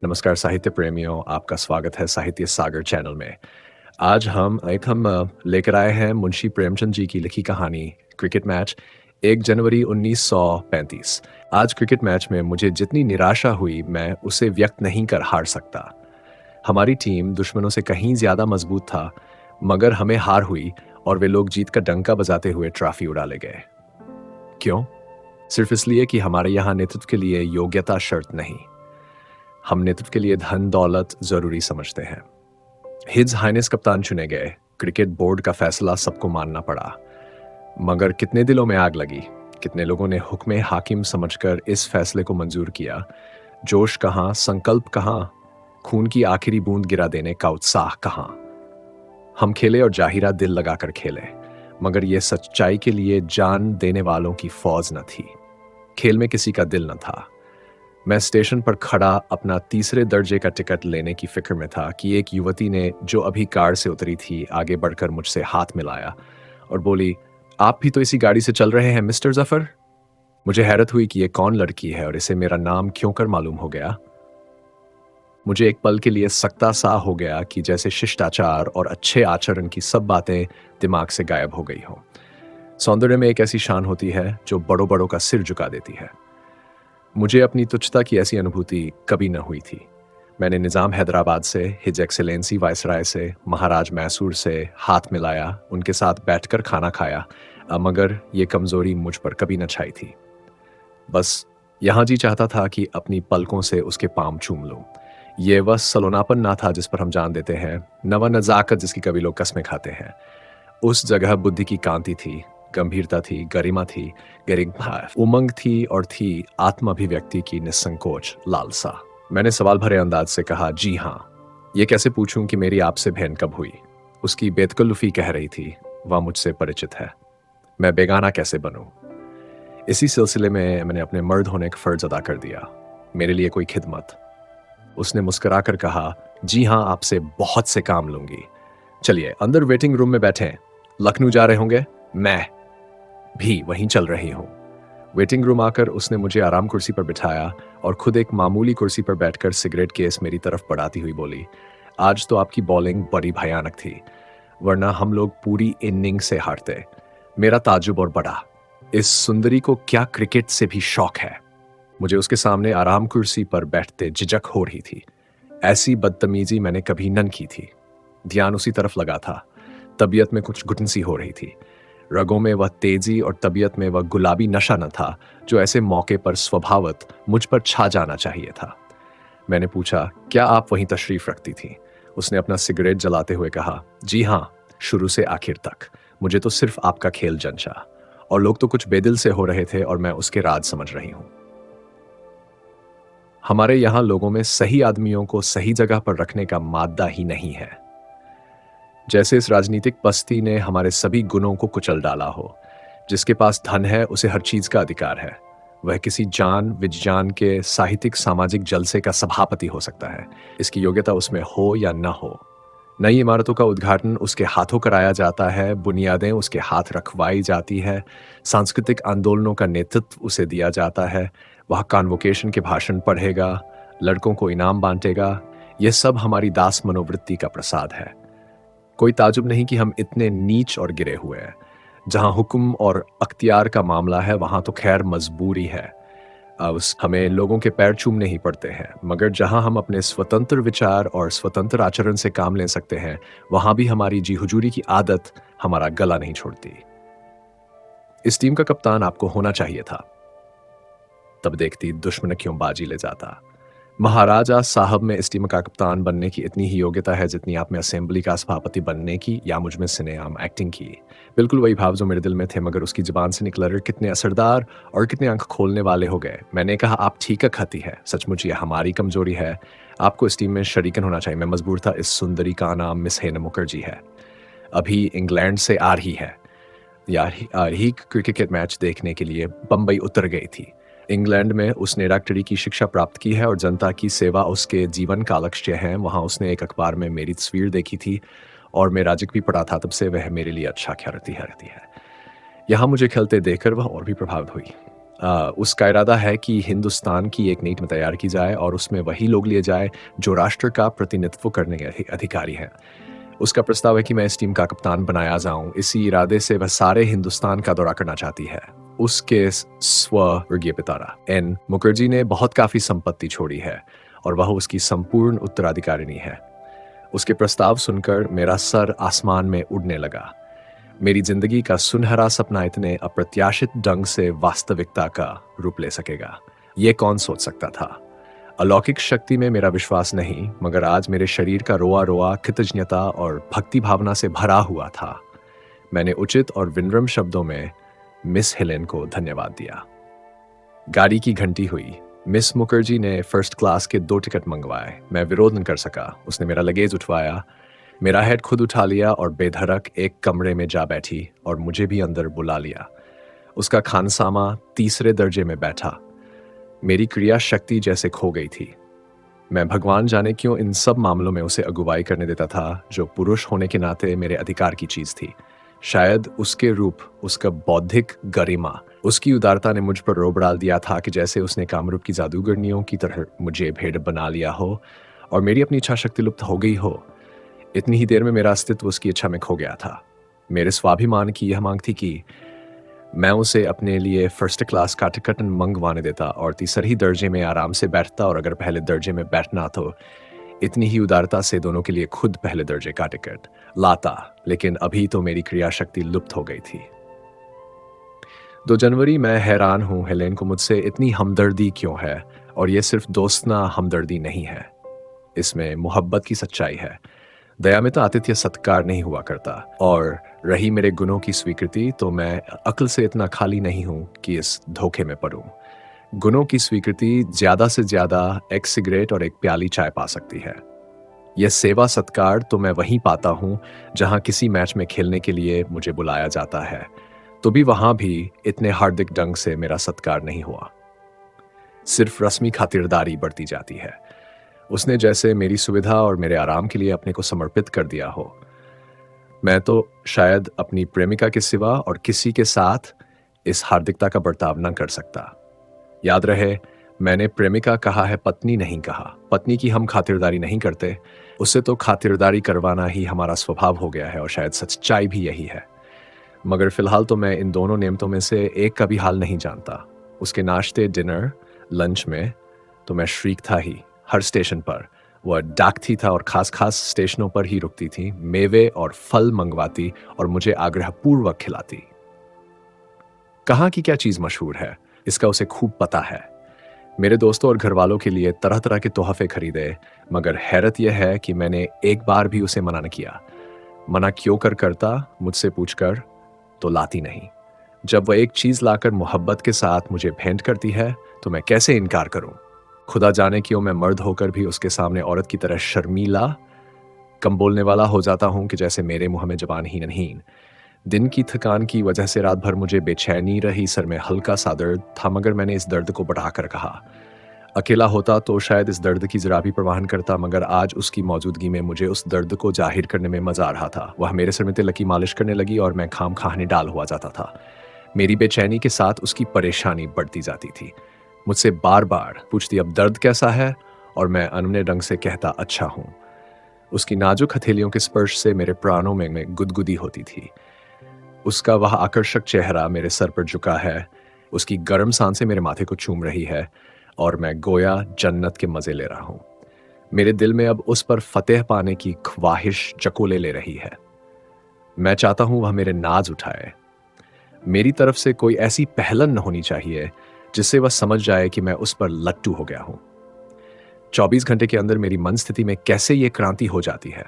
नमस्कार साहित्य प्रेमियों, आपका स्वागत है साहित्य सागर चैनल में। आज हम लेकर आए हैं मुंशी प्रेमचंद जी की लिखी कहानी क्रिकेट मैच 1 जनवरी 1935। आज क्रिकेट मैच में मुझे जितनी निराशा हुई मैं उसे व्यक्त नहीं कर हार सकता। हमारी टीम दुश्मनों से कहीं ज़्यादा मजबूत था, मगर हमें हार हुई और वे लोग जीत का डंका बजाते हुए ट्रॉफी उड़ा ले गए। क्यों? सिर्फ इसलिए कि हमारे यहाँ नेतृत्व के लिए योग्यता शर्त नहीं। हम नेतृत्व के लिए धन दौलत जरूरी समझते हैं। हिज हाइनेस कप्तान चुने गए। क्रिकेट बोर्ड का फैसला सबको मानना पड़ा। मगर कितने दिलों में आग लगी। कितने लोगों ने हुक्मे हाकिम समझकर इस फैसले को मंजूर किया। जोश कहाँ, संकल्प कहाँ, खून की आखिरी बूंद गिरा देने का उत्साह कहाँ। हम खेले और जाहिरा दिल लगाकर खेले, मगर यह सच्चाई के लिए जान देने वालों की फौज न थी। खेल में किसी का दिल न था। मैं स्टेशन पर खड़ा अपना तीसरे दर्जे का टिकट लेने की फिक्र में था कि एक युवती ने, जो अभी कार से उतरी थी, आगे बढ़कर मुझसे हाथ मिलाया और बोली, आप भी तो इसी गाड़ी से चल रहे हैं मिस्टर जफर? मुझे हैरत हुई कि ये कौन लड़की है और इसे मेरा नाम क्यों कर मालूम हो गया। मुझे एक पल के लिए सकता सा हो गया कि जैसे शिष्टाचार और अच्छे आचरण की सब बातें दिमाग से गायब हो गई हों। सौंदर्य में एक ऐसी शान होती है जो बड़ों बड़ों का सिर झुका देती है। मुझे अपनी तुच्छता की ऐसी अनुभूति कभी न हुई थी। मैंने निज़ाम हैदराबाद से, हिज एक्सेलेंसी वायसराय से, महाराज मैसूर से हाथ मिलाया, उनके साथ बैठकर खाना खाया, मगर ये कमज़ोरी मुझ पर कभी न छाई थी। बस यहाँ जी चाहता था कि अपनी पलकों से उसके पाँव चूम लूँ। ये वह सलोनापन ना था जिस पर हम जान देते हैं, न वह नज़ाकत जिसकी कभी लोग कस्में खाते हैं। उस जगह बुद्धि की कांति थी, गंभीरता थी, गरिमा थी, गरिमा उमंग थी और थी आत्माभिव्यक्ति की निसंकोच लालसा। मैंने सवाल भरे अंदाज से कहा, जी हाँ। ये कैसे पूछूं कि मेरी आपसे बहन कब हुई? उसकी बेतकल्लुफी कह रही थी, वह मुझसे परिचित है। मैं बेगाना कैसे बनूं? इसी सिलसिले में मैंने अपने मर्द होने का फर्ज अदा कर दिया। मेरे लिए कोई खिदमत? उसने मुस्कुराकर कहा, जी हाँ, आपसे बहुत से काम लूंगी। चलिए अंदर वेटिंग रूम में बैठें। लखनऊ जा रहे होंगे? मैं भी वहीं चल रही हूँ। वेटिंग रूम आकर उसने मुझे आराम कुर्सी पर बिठाया और खुद एक मामूली कुर्सी पर बैठकर सिगरेट केस मेरी तरफ बढ़ाती हुई बोली, आज तो आपकी बॉलिंग बड़ी भयानक थी, वरना हम लोग पूरी इनिंग से हारते। मेरा ताजुब और बढ़ा, इस सुंदरी को क्या क्रिकेट से भी शौक है? मुझे उसके सामने आराम कुर्सी पर बैठते झिझक हो रही थी। ऐसी बदतमीजी मैंने कभी न की थी। ध्यान उसी तरफ लगा था। तबीयत में कुछ घुटन सी हो रही थी। रगों में वह तेजी और तबीयत में वह गुलाबी नशा न था जो ऐसे मौके पर स्वभावत मुझ पर छा जाना चाहिए था। मैंने पूछा, क्या आप वहीं तशरीफ रखती थी? उसने अपना सिगरेट जलाते हुए कहा, जी हाँ, शुरू से आखिर तक। मुझे तो सिर्फ आपका खेल जंचा, और लोग तो कुछ बेदिल से हो रहे थे और मैं उसके राज समझ रही हूं। हमारे यहाँ लोगों में सही आदमियों को सही जगह पर रखने का मादा ही नहीं है। जैसे इस राजनीतिक पस्ती ने हमारे सभी गुणों को कुचल डाला हो। जिसके पास धन है उसे हर चीज का अधिकार है। वह किसी जान विज्ञान के साहित्यिक सामाजिक जलसे का सभापति हो सकता है, इसकी योग्यता उसमें हो या न हो। नई इमारतों का उद्घाटन उसके हाथों कराया जाता है, बुनियादें उसके हाथ रखवाई जाती है, सांस्कृतिक आंदोलनों का नेतृत्व उसे दिया जाता है, वह कॉन्वोकेशन के भाषण पढ़ेगा, लड़कों को इनाम बांटेगा। यह सब हमारी दास मनोवृत्ति का प्रसाद है। कोई ताजुब नहीं कि हम इतने नीच और गिरे हुए हैं। जहां हुक्म और अख्तियार का मामला है वहां तो खैर मजबूरी है, उस हमें लोगों के पैर चूमने ही पड़ते हैं, मगर जहां हम अपने स्वतंत्र विचार और स्वतंत्र आचरण से काम ले सकते हैं वहां भी हमारी जी हुजूरी की आदत हमारा गला नहीं छोड़ती। इस टीम का कप्तान आपको होना चाहिए था, तब देखती दुश्मन क्यों बाजी ले जाता। महाराजा साहब में इस टीम का कप्तान बनने की इतनी ही योग्यता है जितनी आप में असेंबली का सभापति बनने की या मुझ में सिनेआम एक्टिंग की। बिल्कुल वही भाव जो मेरे दिल में थे, मगर उसकी जुबान से निकला रे कितने असरदार और कितने आंख खोलने वाले हो गए। मैंने कहा, आप ठीक खती है, सचमुच ये हमारी कमजोरी है। आपको इस टीम में शरीकन होना चाहिए। मैं मजबूर था। इस सुंदरी का नाम मिस हेना मुखर्जी है, अभी इंग्लैंड से आ रही है। यार आ रही क्रिकेट मैच देखने के लिए बम्बई उतर गई थी। इंग्लैंड में उसने डॉक्टरी की शिक्षा प्राप्त की है और जनता की सेवा उसके जीवन का लक्ष्य है। वहाँ उसने एक अखबार में मेरी तस्वीर देखी थी और मैं राजिक भी पढ़ा था। तब से वह मेरे लिए अच्छा ख्याल रहती है। यहाँ मुझे खेलते देखकर वह और भी प्रभावित हुई। उसका इरादा है कि हिंदुस्तान की एक नई टीम तैयार की जाए और उसमें वही लोग लिए जाए जो राष्ट्र का प्रतिनिधित्व करने के अधिकारी हैं। उसका प्रस्ताव है कि मैं इस टीम का कप्तान बनाया जाऊं। इसी इरादे से वह सारे हिंदुस्तान का दौरा करना चाहती है। उसके स्वर्गीय पितारा एन मुखर्जी ने बहुत काफी संपत्ति छोड़ी है और वह उसकी संपूर्ण उत्तराधिकारिणी है। उसके प्रस्ताव सुनकर मेरा सर आसमान में उड़ने लगा। मेरी जिंदगी का सुनहरा सपना इतने अप्रत्याशित ढंग से वास्तविकता का रूप ले सकेगा, ये कौन सोच सकता था। अलौकिक शक्ति में मेरा विश्वास नहीं, मगर आज मेरे शरीर का रोआ रोआ कृतज्ञता और भक्ति भावना से भरा हुआ था। मैंने उचित और विनम्र शब्दों में मिस हेलेन को धन्यवाद दिया। गाड़ी की घंटी हुई। मिस मुखर्जी ने फर्स्ट क्लास के 2 टिकट मंगवाए। मैं विरोध न कर सका। उसने मेरा लगेज उठवाया, मेरा हेड खुद उठा लिया और बेधड़क एक कमरे में जा बैठी और मुझे भी अंदर बुला लिया। उसका खानसामा 3रे दर्जे में बैठा। मेरी क्रिया शक्ति जैसे खो गई थी। मैं भगवान जाने क्यों इन सब मामलों में उसे अगुवाई करने देता था, जो पुरुष होने के नाते मेरे अधिकार की चीज थी। शायद उसके रूप, उसका बौद्धिक गरिमा, उसकी उदारता ने मुझ पर रोब डाल दिया था कि जैसे उसने कामरूप की जादूगरनियों की तरह मुझे भेड़ बना लिया हो और मेरी अपनी इच्छा शक्ति लुप्त हो गई हो। इतनी ही देर में मेरा अस्तित्व उसकी इच्छा में खो गया था। मेरे स्वाभिमान की यह मांग थी कि मैं उसे अपने लिए फर्स्ट क्लास का टिकट मंगवाने देता और 3री दर्जे में आराम से बैठता, और अगर पहले दर्जे में बैठना तो इतनी ही उदारता से दोनों के लिए खुद पहले दर्जे का टिकट लाता। लेकिन अभी तो मेरी क्रिया शक्ति लुप्त हो गई थी। 2 जनवरी। मैं हैरान हूं हेलेन को मुझसे इतनी हमदर्दी क्यों है, और यह सिर्फ दोस्तना हमदर्दी नहीं है, इसमें मोहब्बत की सच्चाई है। दया में तो आतिथ्य सत्कार नहीं हुआ करता, और रही मेरे गुणों की स्वीकृति, तो मैं अक्ल से इतना खाली नहीं हूं कि इस धोखे में पड़ूं। गुणों की स्वीकृति ज्यादा से ज्यादा एक सिगरेट और एक प्याली चाय पा सकती है। यह सेवा सत्कार तो मैं वहीं पाता हूं जहां किसी मैच में खेलने के लिए मुझे बुलाया जाता है, तो भी वहां भी इतने हार्दिक ढंग से मेरा सत्कार नहीं हुआ। सिर्फ रस्मी खातिरदारी बढ़ती जाती है। उसने जैसे मेरी सुविधा और मेरे आराम के लिए अपने को समर्पित कर दिया हो। मैं तो शायद अपनी प्रेमिका के सिवा और किसी के साथ इस हार्दिकता का बर्ताव न कर सकता। याद रहे, मैंने प्रेमिका कहा है, पत्नी नहीं कहा। पत्नी की हम खातिरदारी नहीं करते, उससे तो खातिरदारी करवाना ही हमारा स्वभाव हो गया है, और शायद सच्चाई भी यही है। मगर फिलहाल तो मैं इन दोनों नियमों में से एक का भी हाल नहीं जानता। उसके नाश्ते, डिनर, लंच में तो मैं शरीक था ही। हर स्टेशन पर वह डाकती था और खास खास स्टेशनों पर ही रुकती थी, मेवे और फल मंगवाती और मुझे आग्रहपूर्वक खिलाती। कहाँ की क्या चीज मशहूर है, इसका उसे खूब पता है। मेरे दोस्तों और घर वालों के लिए तरह तरह के तोहफे खरीदे, मगर हैरत यह है कि मैंने एक बार भी उसे मना न किया। मना क्यों करता मुझसे पूछकर, तो लाती नहीं। जब वह एक चीज लाकर मोहब्बत के साथ मुझे भेंट करती है, तो मैं कैसे इनकार करूं। खुदा जाने क्यों मैं मर्द होकर भी उसके सामने औरत की तरह शर्मीला, कम बोलने वाला हो जाता हूं कि जैसे मेरे मुंह में जबान हीन। दिन की थकान की वजह से रात भर मुझे बेचैनी रही, सर में हल्का सा दर्द था, मगर मैंने इस दर्द को बढ़ाकर कहा। अकेला होता तो शायद इस दर्द की जरा भी परवाह न करता, मगर आज उसकी मौजूदगी में मुझे उस दर्द को जाहिर करने में मजा आ रहा था। वह मेरे सर में तिलक की मालिश करने लगी और मैं खाम खा निडाल हुआ जाता था। मेरी बेचैनी के साथ उसकी परेशानी बढ़ती जाती थी। मुझसे बार बार पूछती, अब दर्द कैसा है, और मैं अनमने ढंग से कहता, अच्छा हूं। उसकी नाजुक हथेलियों के स्पर्श से मेरे प्राणों में गुदगुदी होती थी। उसका वह आकर्षक चेहरा मेरे सर पर झुका है, उसकी गर्म सांसें मेरे माथे को चूम रही है, और मैं गोया जन्नत के मजे ले रहा हूं। मेरे दिल में अब उस पर फतेह पाने की ख्वाहिश चकोले ले रही है। मैं चाहता हूं वह मेरे नाज उठाए। मेरी तरफ से कोई ऐसी पहलन न होनी चाहिए जिससे वह समझ जाए कि मैं उस पर लट्टू हो गया हूं। 24 घंटे के अंदर मेरी मन स्थिति में कैसे ये क्रांति हो जाती है।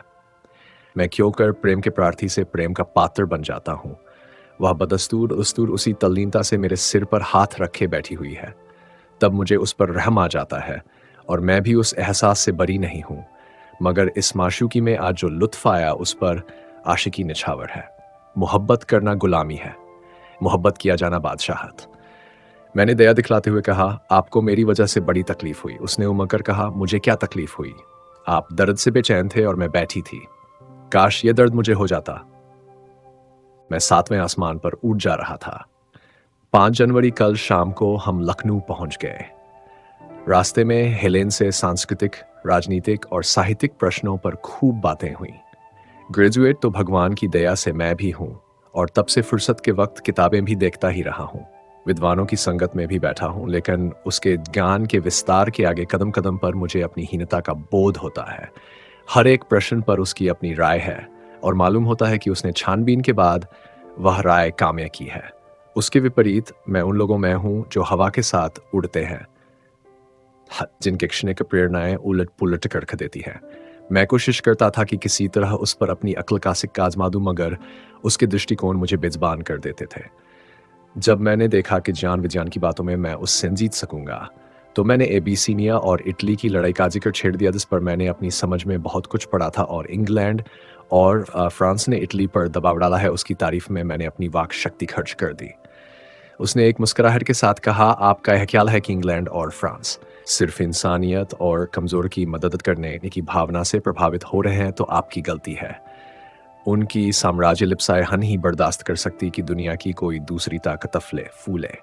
मैं क्यों कर प्रेम के प्रार्थी से प्रेम का पात्र बन जाता हूं। वह बदस्तूर उस्तूर उसी तल्लीनता से मेरे सिर पर हाथ रखे बैठी हुई है। तब मुझे उस पर रहम आ जाता है, और मैं भी उस एहसास से बरी नहीं हूं। मगर इस माशूकी में आज जो लुत्फ आया, उस पर आशिकी निछावर है। मोहब्बत करना गुलामी है, मोहब्बत किया जाना बादशाहत। मैंने दया दिखलाते हुए कहा, आपको मेरी वजह से बड़ी तकलीफ हुई। उसने उमड़ कर कहा, मुझे क्या तकलीफ हुई, आप दर्द से बेचैन थे और मैं बैठी थी। काश ये दर्द मुझे हो जाता। मैं 7वें आसमान पर उड़ जा रहा था। 5 जनवरी कल शाम को हम लखनऊ पहुंच गए। रास्ते में हेलेन से सांस्कृतिक, राजनीतिक और साहित्यिक प्रश्नों पर खूब बातें हुई। ग्रेजुएट तो भगवान की दया से मैं भी हूँ और तब से फुर्सत के वक्त किताबें भी देखता ही रहा हूँ। विद्वानों की संगत में भी बैठा हूँ, लेकिन उसके ज्ञान के विस्तार के आगे कदम कदम पर मुझे अपनी हीनता का बोध होता है। हर एक प्रश्न पर उसकी अपनी राय है और मालूम होता है कि उसने छानबीन के बाद वह राय काम्य की है। उसके विपरीत मैं उन लोगों में हूँ जो हवा के साथ उड़ते हैं, जिनके क्षणिक प्रेरणाएं उलट पुलट कर देती हैं। मैं कोशिश करता था कि किसी तरह उस पर अपनी अक्ल का सिक्का आजमा दूं, मगर उसके दृष्टिकोण मुझे बेज़बान कर देते थे। जब मैंने देखा कि ज्ञान विज्ञान की बातों में मैं उससे जीत सकूंगा, तो मैंने एबीसीनिया और इटली की लड़ाई का जिक्र छेड़ दिया, जिस पर मैंने अपनी समझ में बहुत कुछ पढ़ा था, और इंग्लैंड और फ्रांस ने इटली पर दबाव डाला है, उसकी तारीफ में मैंने अपनी वाक शक्ति खर्च कर दी। उसने एक मुस्कुराहट के साथ कहा, आपका यह ख्याल है कि इंग्लैंड और फ्रांस सिर्फ इंसानियत और कमज़ोर की मदद करने की भावना से प्रभावित हो रहे हैं, तो आपकी गलती है। उनकी साम्राज्य लिप्साए हन ही बर्दाश्त कर सकती कि दुनिया की कोई दूसरी ताकत अफले फूले।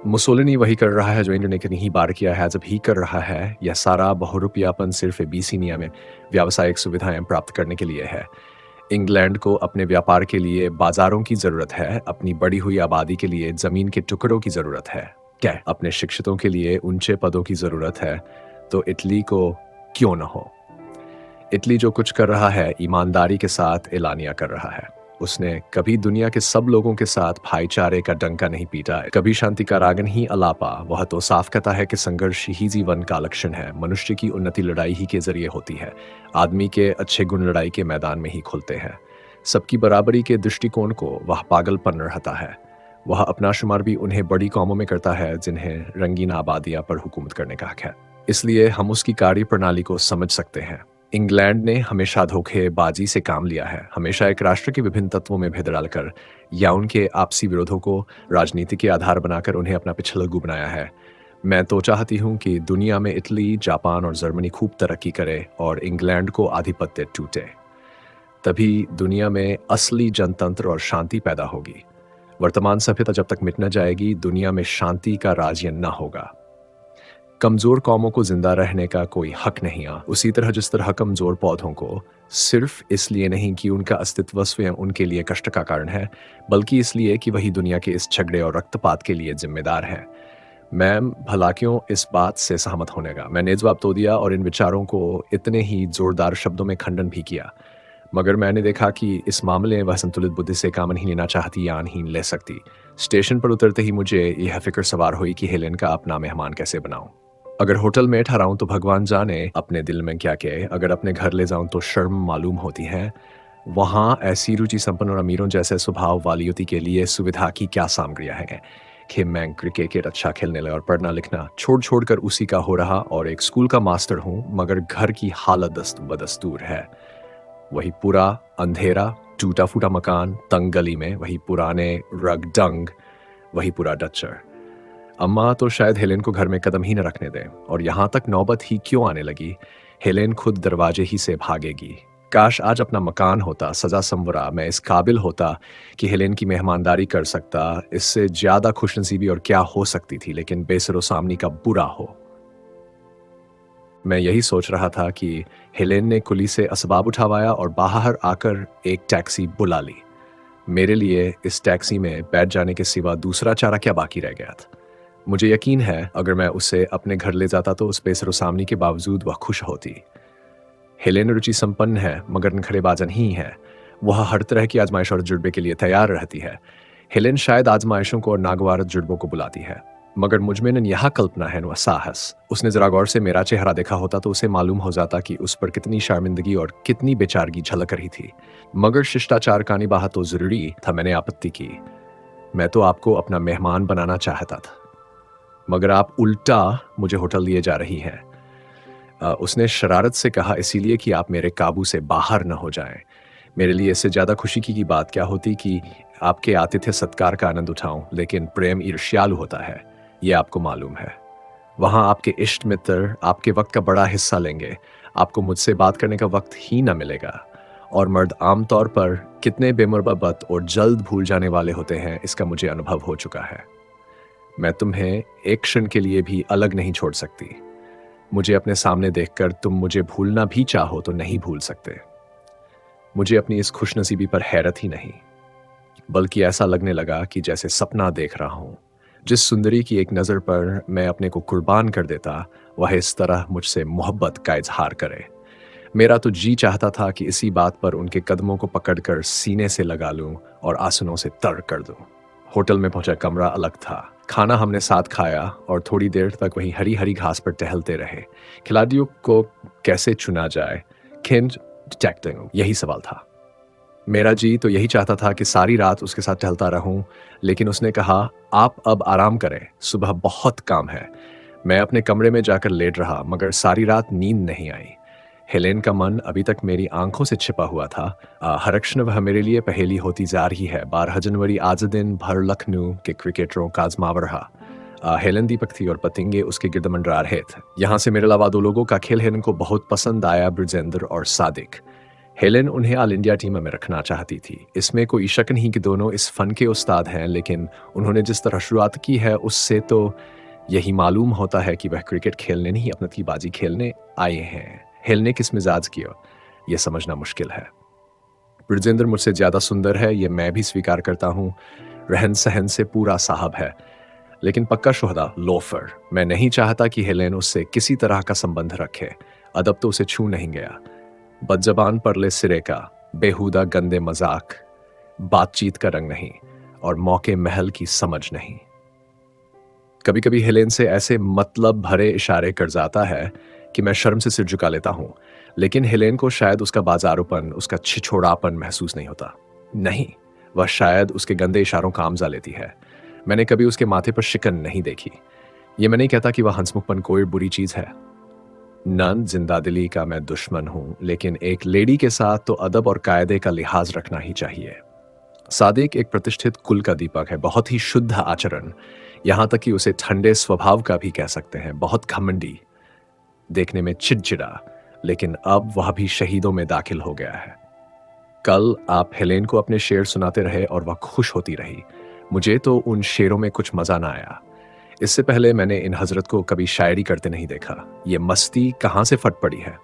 मुसोलिनी वही कर रहा है जो इंडिया ने कहीं बार किया है, जब ही कर रहा है। यह सारा बहुरुपियापन सिर्फ एबीसीनिया में व्यावसायिक सुविधाएं प्राप्त करने के लिए है। इंग्लैंड को अपने व्यापार के लिए बाजारों की जरूरत है, अपनी बढ़ी हुई आबादी के लिए जमीन के टुकड़ों की जरूरत है, क्या अपने शिक्षितों के लिए ऊंचे पदों की जरूरत है, तो इटली को क्यों न हो। इटली जो कुछ कर रहा है ईमानदारी के साथ एलानिया कर रहा है। उसने कभी दुनिया के सब लोगों के साथ भाईचारे का डंका नहीं पीटा है, कभी शांति का रागन ही अलापा। वह तो साफ कहता है कि संघर्ष ही जीवन का लक्षण है। मनुष्य की उन्नति लड़ाई ही के जरिए होती है। आदमी के अच्छे गुण लड़ाई के मैदान में ही खुलते हैं। सबकी बराबरी के दृष्टिकोण को वह पागलपन रहता है। वह अपना शुमार भी उन्हें बड़ी कौमों में करता है जिन्हें रंगीन आबादियां पर हुकूमत करने का हक है। इसलिए हम उसकी कार्य प्रणाली को समझ सकते हैं। इंग्लैंड ने हमेशा धोखेबाजी से काम लिया है, हमेशा एक राष्ट्र के विभिन्न तत्वों में भेद डालकर या उनके आपसी विरोधों को राजनीति के आधार बनाकर उन्हें अपना पिछलग्गू बनाया है। मैं तो चाहती हूँ कि दुनिया में इटली, जापान और जर्मनी खूब तरक्की करे और इंग्लैंड को आधिपत्य टूटे। तभी दुनिया में असली जनतंत्र और शांति पैदा होगी। वर्तमान सभ्यता जब तक मिट न जाएगी, दुनिया में शांति का राज्य न होगा। कमजोर कौमों को जिंदा रहने का कोई हक नहीं आ। उसी तरह जिस तरह कमजोर पौधों को सिर्फ इसलिए नहीं कि उनका अस्तित्व स्वयं उनके लिए कष्ट का कारण है, बल्कि इसलिए कि वही दुनिया के इस झगड़े और रक्तपात के लिए जिम्मेदार है। मैं भला क्यों इस बात से सहमत होने का। मैंने जवाब तो दिया और इन विचारों को इतने ही जोरदार शब्दों में खंडन भी किया, मगर मैंने देखा कि इस मामले में वह संतुलित बुद्धि से काम नहीं लेना चाहती या नहीं ले सकती। स्टेशन पर उतरते ही मुझे यह फिक्र सवार हुई कि हेलेन का अपना मेहमान कैसे बनाऊं। अगर होटल में ठहराऊं तो भगवान जाने अपने दिल में क्या कहे, अगर अपने घर ले जाऊं तो शर्म मालूम होती है। वहां ऐसी रुचि संपन्न और अमीरों जैसे स्वभाव वाली युवती के लिए सुविधा की क्या सामग्रियां हैं कि मैं क्रिकेट अच्छा खेलने लगा और पढ़ना लिखना छोड़ छोड़ कर उसी का हो रहा और एक स्कूल का मास्टर हूं, मगर घर की हालत बदस्तूर है। वही पूरा अंधेरा, टूटा फूटा मकान, तंग गली में वही पुराने रग डंग, वही पूरा डच्चर। अम्मा तो शायद हेलेन को घर में कदम ही न रखने दें, और यहां तक नौबत ही क्यों आने लगी, हेलेन खुद दरवाजे ही से भागेगी। काश आज अपना मकान होता, सजा संवरा, मैं इस काबिल होता कि हेलेन की मेहमानदारी कर सकता। इससे ज्यादा खुशनसीबी और क्या हो सकती थी, लेकिन बेसरो सामनी का बुरा हो। मैं यही सोच रहा था कि हेलेन ने कुली से असबाब उठावाया और बाहर आकर एक टैक्सी बुला ली। मेरे लिए इस टैक्सी में बैठ जाने के सिवा दूसरा चारा क्या बाकी रह गया था। मुझे यकीन है अगर मैं उसे अपने घर ले जाता तो उस बेसरो सामनी के बावजूद वह खुश होती। हेलेन रुचि संपन्न है, मगर नखरेबाज नहीं है। वह हर तरह की आजमाइश और जुड़बे के लिए तैयार रहती है। हेलेन शायद आजमाइशों को और नागवार जुड़बों को बुलाती है, मगर मुझमें न यह कल्पना है न साहस। उसने जरा गौर से मेरा चेहरा देखा होता तो उसे मालूम हो जाता कि उस पर कितनी शर्मिंदगी और कितनी बेचारगी झलक रही थी। मगर शिष्टाचार का निभाना तो जरूरी था। मैंने आपत्ति की। मैं तो आपको अपना मेहमान बनाना चाहता था, मगर आप उल्टा मुझे होटल लिए जा रही हैं। उसने शरारत से कहा, इसीलिए कि आप मेरे काबू से बाहर न हो जाएं। मेरे लिए इससे ज़्यादा खुशी की बात क्या होती कि आपके आतिथ्य सत्कार का आनंद उठाऊं, लेकिन प्रेम ईर्ष्यालु होता है, ये आपको मालूम है। वहाँ आपके इष्ट मित्र आपके वक्त का बड़ा हिस्सा लेंगे। आपको मुझसे बात करने का वक्त ही न मिलेगा, और मर्द आमतौर पर कितने बेमुरबत और जल्द भूल जाने वाले होते हैं, इसका मुझे अनुभव हो चुका है। मैं तुम्हें एक क्षण के लिए भी अलग नहीं छोड़ सकती। मुझे अपने सामने देखकर तुम मुझे भूलना भी चाहो तो नहीं भूल सकते। मुझे अपनी इस खुशनसीबी पर हैरत ही नहीं, बल्कि ऐसा लगने लगा कि जैसे सपना देख रहा हूं। जिस सुंदरी की एक नज़र पर मैं अपने को कुर्बान कर देता, वह इस तरह मुझसे मोहब्बत का इजहार करे। मेरा तो जी चाहता था कि इसी बात पर उनके कदमों को पकड़कर सीने से लगा लूं और आंसुओं से तर कर दूं। होटल में पहुंचा कमरा अलग था। खाना हमने साथ खाया और थोड़ी देर तक वहीं हरी हरी घास पर टहलते रहे। खिलाड़ियों को कैसे चुना जाए, किन डिटेक्टिंग, यही सवाल था। मेरा जी तो यही चाहता था कि सारी रात उसके साथ टहलता रहूं, लेकिन उसने कहा, आप अब आराम करें, सुबह बहुत काम है। मैं अपने कमरे में जाकर लेट रहा, मगर सारी रात नींद नहीं आई। हेलेन का मन अभी तक मेरी आंखों से छिपा हुआ था। हर क्षण वह मेरे लिए पहेली होती जा रही है। 12 जनवरी आज दिन भर लखनऊ के क्रिकेटरों का आजमाव रहा। हेलन दीपक थी और पतंगे उसके गिर्द मंडरा रहे थे। यहाँ से मेरे अलावा 2 लोगों का खेल हेलन को बहुत पसंद आया, ब्रिजेंद्र और सादिक। हेलेन उन्हें ऑल इंडिया टीम में रखना चाहती थी। इसमें कोई शक नहीं कि दोनों इस फन के उस्ताद हैं, लेकिन उन्होंने जिस तरह शुरुआत की है उससे तो यही मालूम होता है कि वह क्रिकेट खेलने नहीं अपनी बाजी खेलने आए हैं। हेलने किस मिजाज की हो, यह समझना मुश्किल है। ब्रजेंद्र मुझसे ज्यादा सुंदर है, यह मैं भी स्वीकार करता हूँ। रहन सहन से पूरा साहब है, लेकिन पक्का शुहदा लोफर। मैं नहीं चाहता कि हेलेन उससे किसी तरह का संबंध रखे। अदब तो उसे छू नहीं गया। बदजबान परले सिरे का, बेहुदा गंदे मजाक, बातचीत का रंग नहीं और मौके महल की समझ नहीं। कभी कभी हेलेन से ऐसे मतलब भरे इशारे कर जाता है कि मैं शर्म से सिर झुका लेता हूं, लेकिन हेलेन को शायद उसका बाजारूपन, उसका छिछोड़ापन महसूस नहीं होता। नहीं, वह शायद उसके गंदे इशारों का आमजा लेती है। मैंने कभी उसके माथे पर शिकन नहीं देखी। ये मैं नहीं कहता कि वह हंसमुखपन कोई बुरी चीज है। नन जिंदादिली का मैं दुश्मन हूं, लेकिन एक लेडी के साथ तो अदब और कायदे का लिहाज रखना ही चाहिए। सादिक एक प्रतिष्ठित कुल का दीपक है, बहुत ही शुद्ध आचरण, यहां तक कि उसे ठंडे स्वभाव का भी कह सकते हैं। बहुत घमंडी, देखने में चिड़चिड़ा, लेकिन अब वह भी शहीदों में दाखिल हो गया है। कल आप हेलेन को अपने शेर सुनाते रहे और वह खुश होती रही। मुझे तो उन शेरों में कुछ मजा ना आया। इससे पहले मैंने इन हजरत को कभी शायरी करते नहीं देखा। ये मस्ती कहां से फट पड़ी है।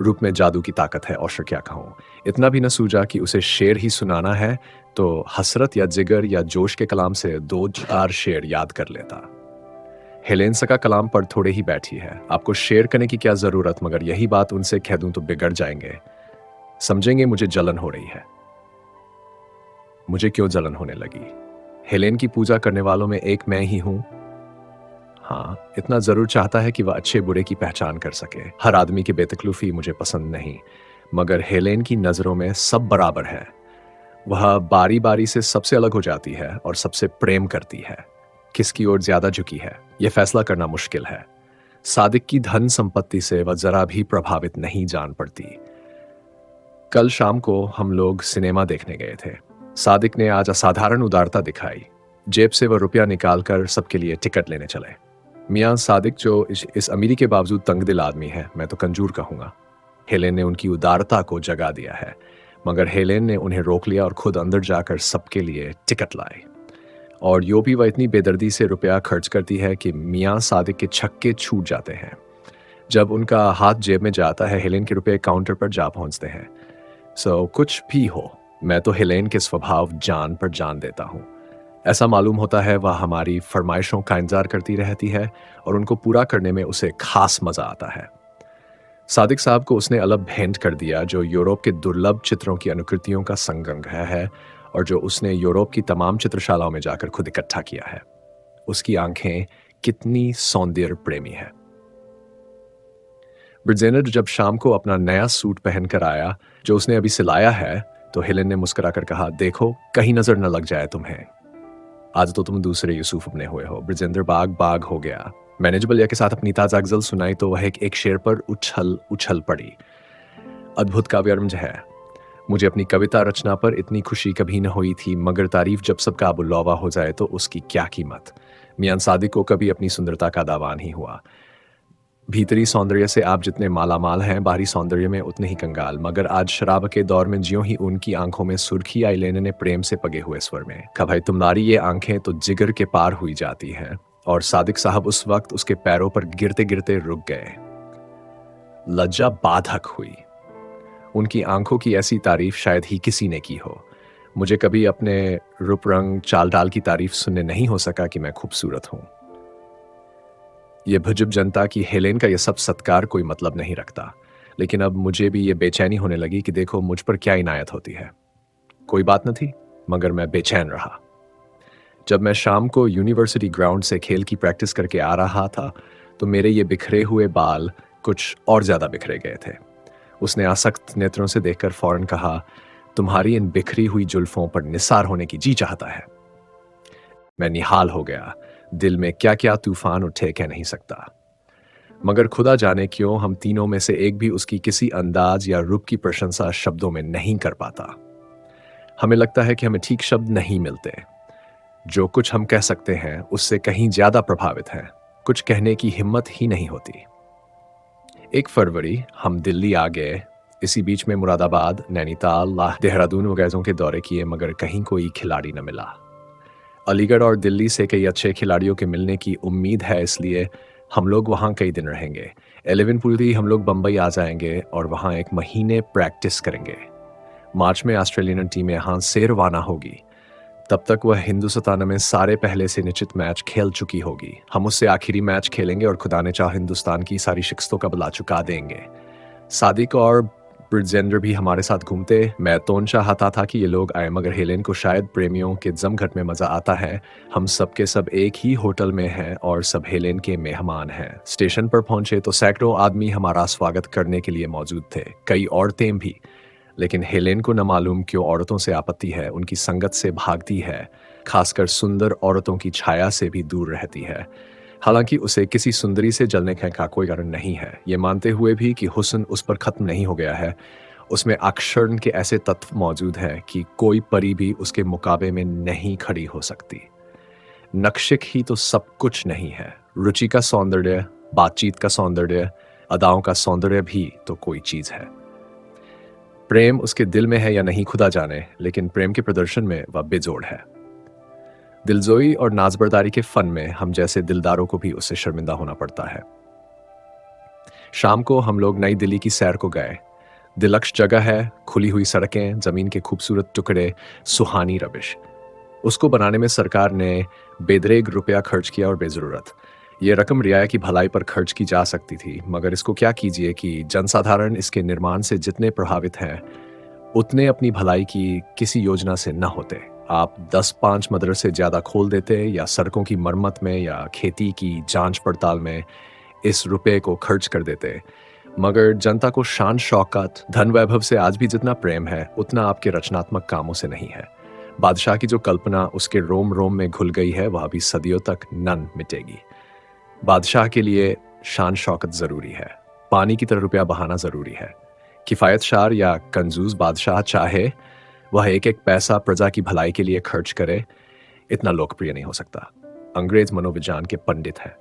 रूप में जादू की ताकत है, और क्या कहूं। इतना भी न सूझा कि उसे शेर ही सुनाना है तो हसरत या जिगर या जोश के कलाम से 2-4 शेर याद कर लेता। हेलेन सका कलाम पर थोड़े ही बैठी है, आपको शेर करने की क्या जरूरत, मगर यही बात उनसे कह दूं तो बिगड़ जाएंगे। समझेंगे मुझे जलन हो रही है। मुझे क्यों जलन होने लगी? हेलेन की पूजा करने वालों में एक मैं ही हूं। हाँ, इतना जरूर चाहता है कि वह अच्छे बुरे की पहचान कर सके। हर आदमी की बेतकल्लुफी मुझे पसंद नहीं, मगर हेलेन की नजरों में सब बराबर है। वह बारी बारी से सबसे अलग हो जाती है और सबसे प्रेम करती है। किसकी ओर ज्यादा झुकी है, यह फैसला करना मुश्किल है। सादिक की धन संपत्ति से वह जरा भी प्रभावित नहीं जान पड़ती। कल शाम को हम लोग सिनेमा देखने गए थे। सादिक ने आज असाधारण उदारता दिखाई। जेब से वह रुपया निकालकर सबके लिए टिकट लेने चले। मियां सादिक जो इस अमीरी के बावजूद तंगदिल आदमी है, मैं तो कंजूर कहूंगा। हेलेन ने उनकी उदारता को जगा दिया है, मगर हेलेन ने उन्हें रोक लिया और खुद अंदर जाकर सबके लिए टिकट लाई। और यो भी वह इतनी बेदर्दी से रुपया खर्च करती है कि मियां सादिक के छक्के छूट जाते हैं। जब उनका हाथ जेब में जाता है, हेलेन के रुपए काउंटर पर जा पहुंचते हैं। कुछ भी हो, मैं तो हेलेन के स्वभाव जान पर जान देता हूं। ऐसा मालूम होता है वह हमारी फरमाइशों का इंतजार करती रहती है और उनको पूरा करने में उसे खास मजा आता है। सादिक साहब को उसने अलग भेंट कर दिया, जो यूरोप के दुर्लभ चित्रों की अनुकृतियों का संग्रह है और जो उसने यूरोप की तमाम चित्रशालाओं में जाकर खुद इकट्ठा किया है। उसकी आंखें कितनी सौंदर्य प्रेमी है। ब्रिजेनर जब शाम को अपना नया सूट पहनकर आया, जो उसने अभी सिलाया है, तो हेलेन ने मुस्कुराकर कहा, देखो कहीं नजर न लग जाए तुम्हें। आज तो तुम दूसरे यूसुफ अपने हुए हो। ब्रिजेंद्र बाग बाग हो गया। मैंने जब बलिया के साथ अपनी ताजा गजल सुनाई तो वह एक शेर पर उछल उछल पड़ी। अद्भुत काव्यरंज है। मुझे अपनी कविता रचना पर इतनी खुशी कभी न हुई थी, मगर तारीफ जब सब काबुल्लौवा हो जाए तो उसकी क्या कीमत। मियां सादिक को कभी अपनी सुंदरता का दावान ही हुआ। भीतरी सौंदर्य से आप जितने मालामाल हैं, बाहरी सौंदर्य में उतने ही कंगाल। मगर आज शराब के दौर में ज्यों ही उनकी आंखों में सुर्खी आई, लेने ने प्रेम से पगे हुए स्वर में कहा, भाई तुम्हारी ये आंखें तो जिगर के पार हुई जाती हैं। और सादिक साहब उस वक्त उसके पैरों पर गिरते गिरते रुक गए। लज्जा बाधक हुई। उनकी आंखों की ऐसी तारीफ शायद ही किसी ने की हो। मुझे कभी अपने रूप रंग चाल डाल की तारीफ सुनने नहीं हो सका कि मैं खूबसूरत हूं। ये भुजुब जनता की हेलेन का ये सब सत्कार कोई मतलब नहीं रखता। लेकिन अब मुझे भी ये बेचैनी होने लगी कि देखो मुझ पर क्या इनायत होती है। कोई बात न थी, मगर मैं बेचैन रहा। जब मैं शाम को यूनिवर्सिटी ग्राउंड से खेल की प्रैक्टिस करके आ रहा था, तो मेरे ये बिखरे हुए बाल कुछ और ज्यादा बिखरे गए थे। उसने आसक्त नेत्रों से देखकर फौरन कहा, तुम्हारी इन बिखरी हुई जुल्फों पर निसार होने की जी चाहता है। मैं निहाल हो गया। दिल में क्या क्या तूफान उठे कह नहीं सकता। मगर खुदा जाने क्यों हम तीनों में से एक भी उसकी किसी अंदाज या रूप की प्रशंसा शब्दों में नहीं कर पाता। हमें लगता है कि हमें ठीक शब्द नहीं मिलते। जो कुछ हम कह सकते हैं उससे कहीं ज्यादा प्रभावित हैं। कुछ कहने की हिम्मत ही नहीं होती। 1 फरवरी हम दिल्ली आ गए। इसी बीच में मुरादाबाद, नैनीताल, देहरादून वगैरह के दौरे किए, मगर कहीं कोई खिलाड़ी न मिला। अलीगढ़ और दिल्ली से कई अच्छे खिलाड़ियों के मिलने की उम्मीद है, इसलिए हम लोग वहाँ कई दिन रहेंगे। 11 पूरी हम लोग बम्बई आ जाएंगे और वहाँ 1 महीने प्रैक्टिस करेंगे। मार्च में ऑस्ट्रेलियन टीम यहाँ से रवाना होगी। तब तक वह हिंदुस्तान में सारे पहले से निश्चित मैच खेल चुकी होगी। हम उससे आखिरी मैच खेलेंगे और खुदा ने चाह हिंदुस्तान की सारी शिकस्तों का बदला चुका देंगे। सादिक और ब्रिजेंद्र भी हमारे साथ घूमते। मैं तो चाहता था कि ये लोग आए, मगर हेलेन को शायद प्रेमियों के जमघट में मजा आता है। हम सब के सब एक ही होटल में हैं और सब हेलेन के मेहमान हैं। स्टेशन पर पहुंचे तो सैकड़ों आदमी हमारा स्वागत करने के लिए मौजूद थे, कई औरतें भी। लेकिन हेलेन को न मालूम क्यों औरतों से आपत्ति है, उनकी संगत से भागती है, खासकर सुंदर औरतों की छाया से भी दूर रहती है। हालांकि उसे किसी सुंदरी से जलने का कोई कारण नहीं है। ये मानते हुए भी कि हुस्न उस पर खत्म नहीं हो गया है, उसमें आकर्षण के ऐसे तत्व मौजूद हैं कि कोई परी भी उसके मुकाबले में नहीं खड़ी हो सकती। नक्शिक ही तो सब कुछ नहीं है। रुचि का सौंदर्य, बातचीत का सौंदर्य, अदाओं का सौंदर्य भी तो कोई चीज है। प्रेम उसके दिल में है या नहीं खुदा जाने, लेकिन प्रेम के प्रदर्शन में वह बेजोड़ है। दिलजोई और नाजबरदारी के फन में हम जैसे दिलदारों को भी उससे शर्मिंदा होना पड़ता है। शाम को हम लोग नई दिल्ली की सैर को गए। दिलक्ष जगह है, खुली हुई सड़कें, जमीन के खूबसूरत टुकड़े, सुहानी रविश। उसको बनाने में सरकार ने बेदरेग रुपया खर्च किया और बेजरूरत। ये रकम रियाया की भलाई पर खर्च की जा सकती थी, मगर इसको क्या कीजिए कि जनसाधारण इसके निर्माण से जितने प्रभावित हैं, उतने अपनी भलाई की किसी योजना से न होते। आप 10-5 मदरसे ज्यादा खोल देते या सड़कों की मरम्मत में या खेती की जांच पड़ताल में इस रुपए को खर्च कर देते। मगर जनता को शान शौकत, धन वैभव से आज भी जितना प्रेम है, उतना आपके रचनात्मक कामों से नहीं है। बादशाह की जो कल्पना उसके रोम रोम में घुल गई है, वह अभी सदियों तक न मिटेगी। बादशाह के लिए शान शौकत जरूरी है, पानी की तरह रुपया बहाना जरूरी है। किफायतशार या कंजूस बादशाह चाहे वह एक एक पैसा प्रजा की भलाई के लिए खर्च करे, इतना लोकप्रिय नहीं हो सकता। अंग्रेज मनोविज्ञान के पंडित हैं।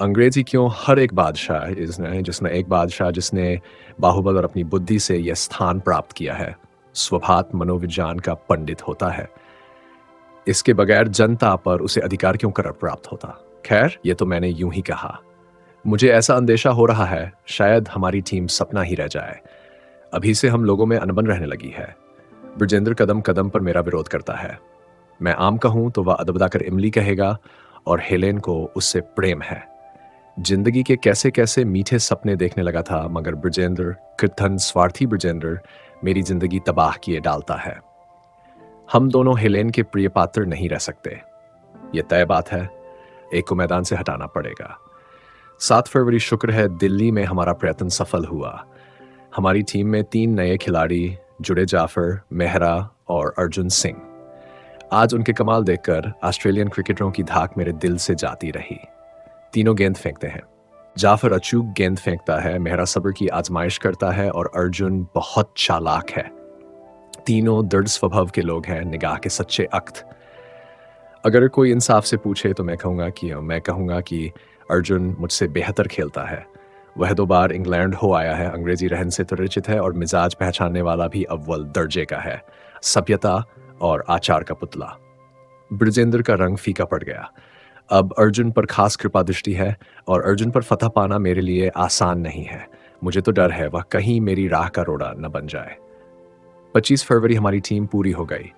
अंग्रेजी क्यों, हर एक बादशाह जिसने बाहुबल और अपनी बुद्धि से यह स्थान प्राप्त किया है, स्वभात मनोविज्ञान का पंडित होता है। इसके बगैर जनता पर उसे अधिकार क्यों कर प्राप्त होता। खैर, ये तो मैंने यूं ही कहा। मुझे ऐसा अंदेशा हो रहा है, शायद हमारी टीम सपना ही रह जाए। अभी से हम लोगों में अनबन रहने लगी है। ब्रिजेंद्र कदम कदम पर मेरा विरोध करता है। मैं आम कहूं तो वह अदबदाकर इमली कहेगा और हेलेन को उससे प्रेम है। जिंदगी के कैसे कैसे मीठे सपने देखने लगा था, मगर ब्रिजेंद्र, कृतन स्वार्थी ब्रिजेंद्र, मेरी जिंदगी तबाह किए डालता है। हम दोनों हेलेन के प्रिय पात्र नहीं रह सकते, यह तय बात है। एक को मैदान से हटाना पड़ेगा। 7 फरवरी शुक्र है, दिल्ली में हमारा प्रयत्न सफल हुआ। हमारी टीम में 3 नए खिलाड़ी जुड़े, जाफर, मेहरा और अर्जुन सिंह। आज उनके कमाल देखकर ऑस्ट्रेलियन क्रिकेटरों की धाक मेरे दिल से जाती रही। तीनों गेंद फेंकते हैं। जाफर अचूक गेंद फेंकता है, मेहरा सब्र की आजमाइश करता है और अर्जुन बहुत चालाक है। तीनों दृढ़ स्वभाव के लोग हैं, निगाह के सच्चे अक्त। अगर कोई इंसाफ से पूछे तो मैं कहूंगा कि अर्जुन मुझसे बेहतर खेलता है। वह 2 बार इंग्लैंड हो आया है, अंग्रेजी रहन से परिचित है और मिजाज पहचानने वाला भी अव्वल दर्जे का है। सभ्यता और आचार का पुतला। बृजेंद्र का रंग फीका पड़ गया। अब अर्जुन पर खास कृपा दृष्टि है और अर्जुन पर फतह पाना मेरे लिए आसान नहीं है। मुझे तो डर है वह कहीं मेरी राह का रोड़ा न बन जाए। 25 फरवरी हमारी टीम पूरी हो गई।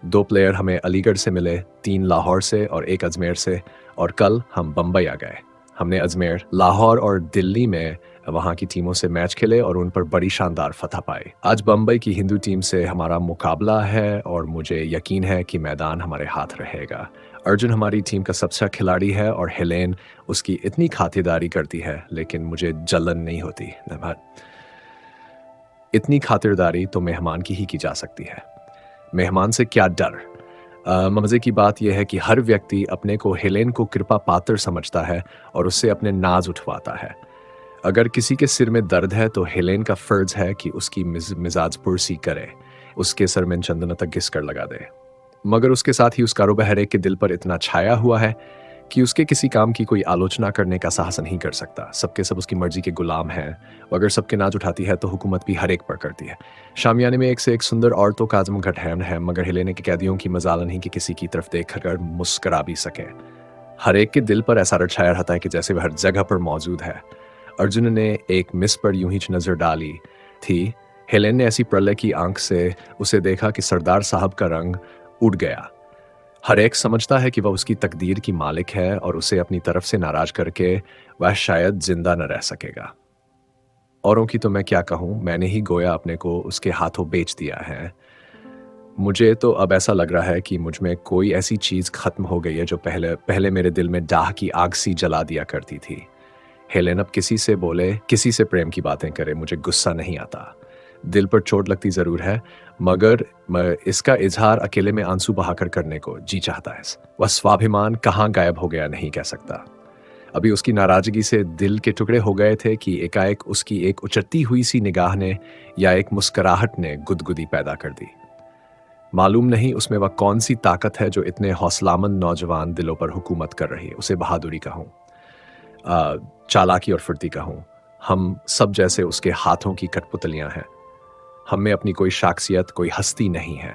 2 प्लेयर हमें अलीगढ़ से मिले, 3 लाहौर से और 1 अजमेर से, और कल हम बम्बई आ गए। हमने अजमेर, लाहौर और दिल्ली में वहाँ की टीमों से मैच खेले और उन पर बड़ी शानदार फतह पाई। आज बम्बई की हिंदू टीम से हमारा मुकाबला है और मुझे यकीन है कि मैदान हमारे हाथ रहेगा। अर्जुन हमारी टीम का सबसे अच्छा खिलाड़ी है और हेलेन उसकी इतनी खातिरदारी करती है, लेकिन मुझे जलन नहीं होती। इतनी खातिरदारी तो मेहमान की जा सकती है। मेहमान से क्या डर? मज़े की बात यह है कि हर व्यक्ति अपने को हेलेन को कृपा पात्र समझता है और उससे अपने नाज उठवाता है। अगर किसी के सिर में दर्द है तो हेलेन का फर्ज है कि उसकी मिजाज पुरसी करे, उसके सर में चंदन तक घिस कर लगा दे। मगर उसके साथ ही उस कारोबार के दिल पर इतना छाया हुआ है कि उसके किसी काम की कोई आलोचना करने का साहस नहीं कर सकता। सबके सब उसकी मर्जी के गुलाम हैं। अगर सबके नाज उठाती है तो हुकूमत भी हर एक पर करती है। शामियाने में एक से एक सुंदर औरतों का आजमगढ़ है, मगर हिलेने के कैदियों की मजाल नहीं कि किसी की तरफ देख कर मुस्करा भी सके। हर एक के दिल पर ऐसा रट छाया रहता है कि जैसे वह हर जगह पर मौजूद है। अर्जुन ने एक मिस पर यूं ही नजर डाली थी। हेलेन ने ऐसी प्रलय की आंख से उसे देखा कि सरदार साहब का रंग उड़ गया। हर एक समझता है कि वह उसकी तकदीर की मालिक है और उसे अपनी तरफ से नाराज करके वह शायद जिंदा न रह सकेगा। औरों की तो मैं क्या कहूं, मैंने ही गोया अपने को उसके हाथों बेच दिया है। मुझे तो अब ऐसा लग रहा है कि मुझ में कोई ऐसी चीज खत्म हो गई है जो पहले पहले मेरे दिल में डाह की आग सी जला दिया करती थी। हेलेन अब किसी से बोले, किसी से प्रेम की बातें करे, मुझे गुस्सा नहीं आता। दिल पर चोट लगती जरूर है, मगर इसका इजहार अकेले में आंसू बहाकर करने को जी चाहता है। वह स्वाभिमान कहाँ गायब हो गया नहीं कह सकता। अभी उसकी नाराजगी से दिल के टुकड़े हो गए थे कि एकाएक उसकी एक उचटती हुई सी निगाह ने या एक मुस्कुराहट ने गुदगुदी पैदा कर दी। मालूम नहीं उसमें वह कौन सी ताकत है जो इतने हौसलामंद नौजवान दिलों पर हुकूमत कर रही है। उसे बहादुरी कहूं, चालाकी और फुर्ती कहूं, हम सब जैसे उसके हाथों की कठपुतलियां हैं। हम में अपनी कोई शाख्सियत, कोई हस्ती नहीं है।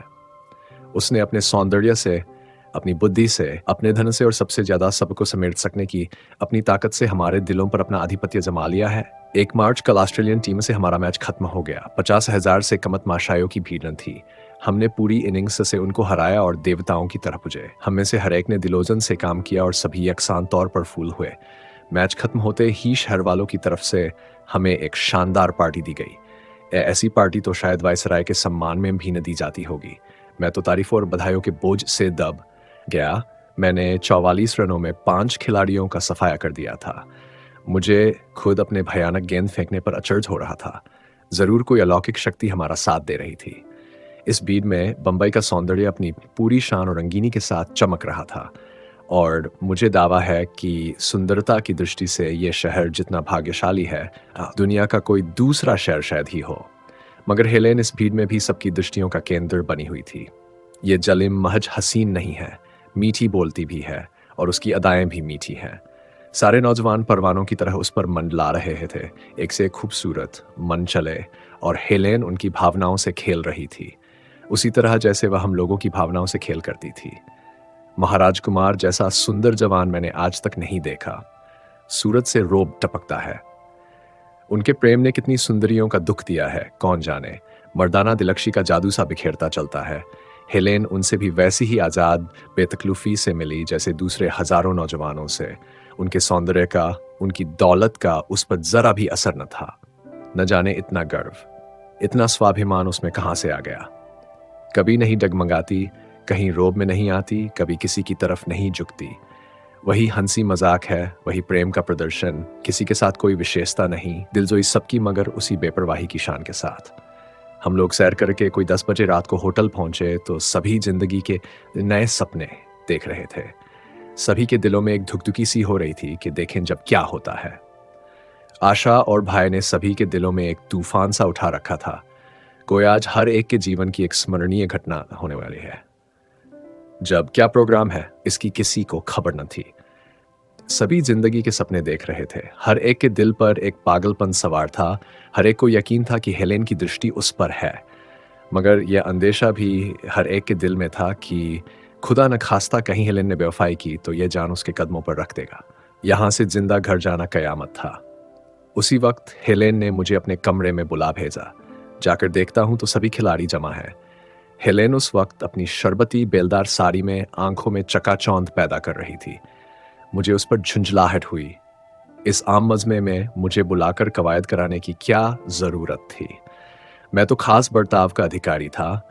उसने अपने सौंदर्य से, अपनी बुद्धि से, अपने धन से और सबसे ज्यादा सबको समेट सकने की अपनी ताकत से हमारे दिलों पर अपना आधिपत्य जमा लिया है। 1 मार्च कल ऑस्ट्रेलियन टीम से हमारा मैच खत्म हो गया। 50,000 से कम माशाइयों की भीड़ न थी। हमने पूरी इनिंग्स से उनको हराया और देवताओं की तरह पुजे। हम में से हर एक ने दिलोजन से काम किया और सभी यकसान तौर पर फूल हुए। मैच खत्म होते ही शहर वालों की तरफ से हमें एक शानदार पार्टी दी गई। ऐसी पार्टी तो शायद वायसराय के सम्मान में भी न दी जाती होगी। मैं तो तारीफों और बधाइयों के बोझ से दब गया। मैंने 44 रनों में 5 खिलाड़ियों का सफाया कर दिया था। मुझे खुद अपने भयानक गेंद फेंकने पर अचरज हो रहा था। जरूर कोई अलौकिक शक्ति हमारा साथ दे रही थी। इस भीड़ में बंबई का सौंदर्य अपनी पूरी शान और रंगीनी के साथ चमक रहा था और मुझे दावा है कि सुंदरता की दृष्टि से यह शहर जितना भाग्यशाली है, दुनिया का कोई दूसरा शहर शायद ही हो। मगर हेलेन इस भीड़ में भी सबकी दृष्टियों का केंद्र बनी हुई थी। ये जलिम महज हसीन नहीं है, मीठी बोलती भी है और उसकी अदाएं भी मीठी हैं। सारे नौजवान परवानों की तरह उस पर मंडला रहे थे, एक से एक खूबसूरत, मन चले, और हेलेन उनकी भावनाओं से खेल रही थी, उसी तरह जैसे वह हम लोगों की भावनाओं से खेल करती थी। महाराज कुमार जैसा सुंदर जवान मैंने आज तक नहीं देखा। सूरत से रोब टपकता है। उनके प्रेम ने कितनी सुंदरियों का दुख दिया है कौन जाने। मर्दाना दिलकशी का जादू सा बिखेरता चलता है। हेलेन उनसे भी वैसी ही आजाद बेतकल्लुफी से मिली जैसे दूसरे हजारों नौजवानों से। उनके सौंदर्य का, उनकी दौलत का उस पर जरा भी असर न था। न जाने इतना गर्व, इतना स्वाभिमान उसमें कहां से आ गया। कभी नहीं डगमगाती, कहीं रोब में नहीं आती, कभी किसी की तरफ नहीं झुकती। वही हंसी मजाक है, वही प्रेम का प्रदर्शन, किसी के साथ कोई विशेषता नहीं, दिलजोई सबकी मगर उसी बेपरवाही की शान के साथ। हम लोग सैर करके कोई 10 बजे रात को होटल पहुंचे तो सभी जिंदगी के नए सपने देख रहे थे। सभी के दिलों में एक धुकधुकी सी हो रही थी कि देखें जब क्या होता है। आशा और भय ने सभी के दिलों में एक तूफान सा उठा रखा था। कोई आज हर एक के जीवन की एक स्मरणीय घटना होने वाली है। जब क्या प्रोग्राम है इसकी किसी को खबर न थी। सभी जिंदगी के सपने देख रहे थे। हर एक के दिल पर एक पागलपन सवार था। हर एक को यकीन था कि हेलेन की दृष्टि उस पर है। मगर यह अंदेशा भी हर एक के दिल में था कि खुदा न खास्ता कहीं हेलेन ने बेवफाई की तो यह जान उसके कदमों पर रख देगा। यहाँ से जिंदा घर जाना कयामत था। उसी वक्त हेलेन ने मुझे अपने कमरे में बुला भेजा। जाकर देखता हूं तो सभी खिलाड़ी जमा हैं। हेलेन उस वक्त अपनी शरबती बेलदार साड़ी में आंखों में चकाचौंध पैदा कर रही थी। मुझे उस पर झुंझलाहट हुई। इस आम मजमे में मुझे बुलाकर कवायद कराने की क्या जरूरत थी? मैं तो खास बर्ताव का अधिकारी था।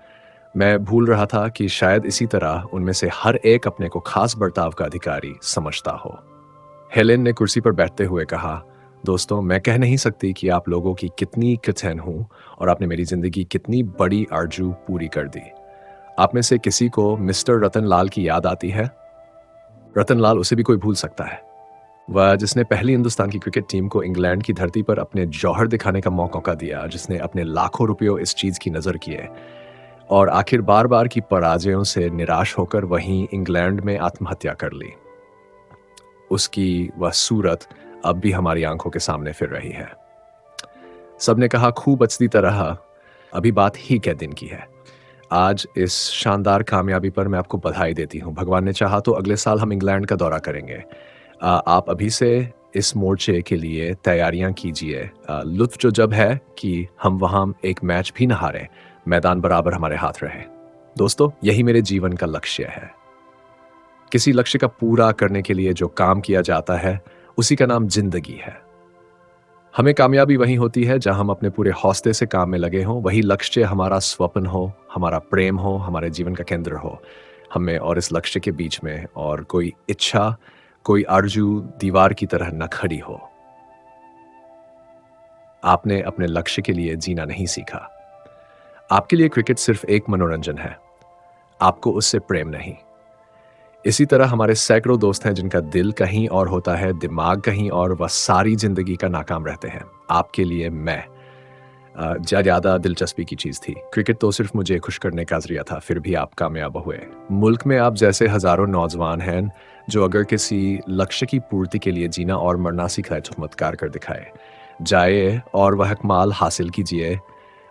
मैं भूल रहा था कि शायद इसी तरह उनमें से हर एक अपने को खास बर्ताव का अधिकारी समझता हो। हेलेन ने कुर्सी पर बैठते हुए कहा, दोस्तों, मैं कह नहीं सकती कि आप लोगों की कितनी किचन हूं और आपने मेरी जिंदगी कितनी बड़ी आरजू पूरी कर दी। आप में से किसी को मिस्टर रतनलाल की याद आती है? रतनलाल, उसे भी कोई भूल सकता है। वह जिसने पहली हिंदुस्तान की क्रिकेट टीम को इंग्लैंड की धरती पर अपने जौहर दिखाने का मौका दिया, जिसने अपने लाखों रुपयों इस चीज की नजर किए और आखिर बार बार की पराजयों से निराश होकर वहीं इंग्लैंड में आत्महत्या कर ली। उसकी वह सूरत अब भी हमारी आंखों के सामने फिर रही है। सबने कहा, खूब अच्छी तरह, अभी बात ही क्या दिन की है। आज इस शानदार कामयाबी पर मैं आपको बधाई देती हूँ। भगवान ने चाहा तो अगले साल हम इंग्लैंड का दौरा करेंगे। आप अभी से इस मोर्चे के लिए तैयारियां कीजिए। लुत्फ जो जब है कि हम वहां एक मैच भी न हारें, मैदान बराबर हमारे हाथ रहे। दोस्तों, यही मेरे जीवन का लक्ष्य है। किसी लक्ष्य का पूरा करने के लिए जो काम किया जाता है, उसी का नाम जिंदगी है। हमें कामयाबी वही होती है जहां हम अपने पूरे हौसले से काम में लगे हों। वही लक्ष्य हमारा स्वप्न हो, हमारा प्रेम हो, हमारे जीवन का केंद्र हो। हमें और इस लक्ष्य के बीच में और कोई इच्छा, कोई आरजू दीवार की तरह न खड़ी हो। आपने अपने लक्ष्य के लिए जीना नहीं सीखा। आपके लिए क्रिकेट सिर्फ एक मनोरंजन है, आपको उससे प्रेम नहीं। इसी तरह हमारे सैकड़ों दोस्त हैं जिनका दिल कहीं और होता है, दिमाग कहीं और, वह सारी जिंदगी का नाकाम रहते हैं। आपके लिए मैं ज़्यादा दिलचस्पी की चीज़ थी। क्रिकेट तो सिर्फ मुझे खुश करने का जरिया था, फिर भी आप कामयाब हुए। मुल्क में आप जैसे हज़ारों नौजवान हैं जो अगर किसी लक्ष्य की पूर्ति के लिए जीना और मरना सिखाए, चमत्कार कर दिखाए। जाइए और वह कमाल हासिल कीजिए।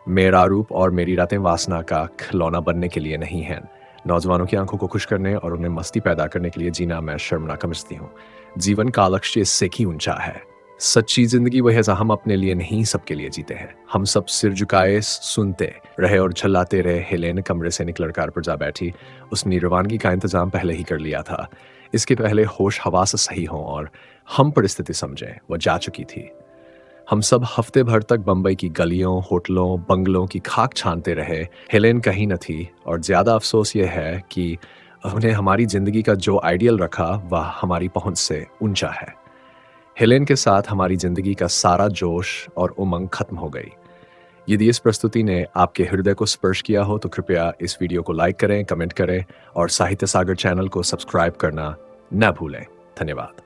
मेरा रूप और मेरी रातें वासना का खिलौना बनने के लिए नहीं हैं। नौजवानों की आंखों को खुश करने और उन्हें मस्ती पैदा करने के लिए जीना मैं शर्मनाक समझती हूँ। जीवन का लक्ष्य इससे ही ऊंचा है। सच्ची जिंदगी वह है जहां हम अपने लिए नहीं, सबके लिए जीते हैं। हम सब सिर झुकाए सुनते रहे और झल्लाते रहे। हेलेन कमरे से निकलकर कार पर जा बैठी। उसने रवानगी का इंतजाम पहले ही कर लिया था। इसके पहले होश हवास सही हों और हम परिस्थिति समझें, वह जा चुकी थी। हम सब हफ्ते भर तक बंबई की गलियों, होटलों, बंगलों की खाक छानते रहे। हेलेन कहीं न थी और ज्यादा अफसोस यह है कि उन्हें हमारी जिंदगी का जो आइडियल रखा वह हमारी पहुंच से ऊंचा है। हेलेन के साथ हमारी जिंदगी का सारा जोश और उमंग खत्म हो गई। यदि इस प्रस्तुति ने आपके हृदय को स्पर्श किया हो तो कृपया इस वीडियो को लाइक करें, कमेंट करें और साहित्य सागर चैनल को सब्सक्राइब करना न भूलें। धन्यवाद।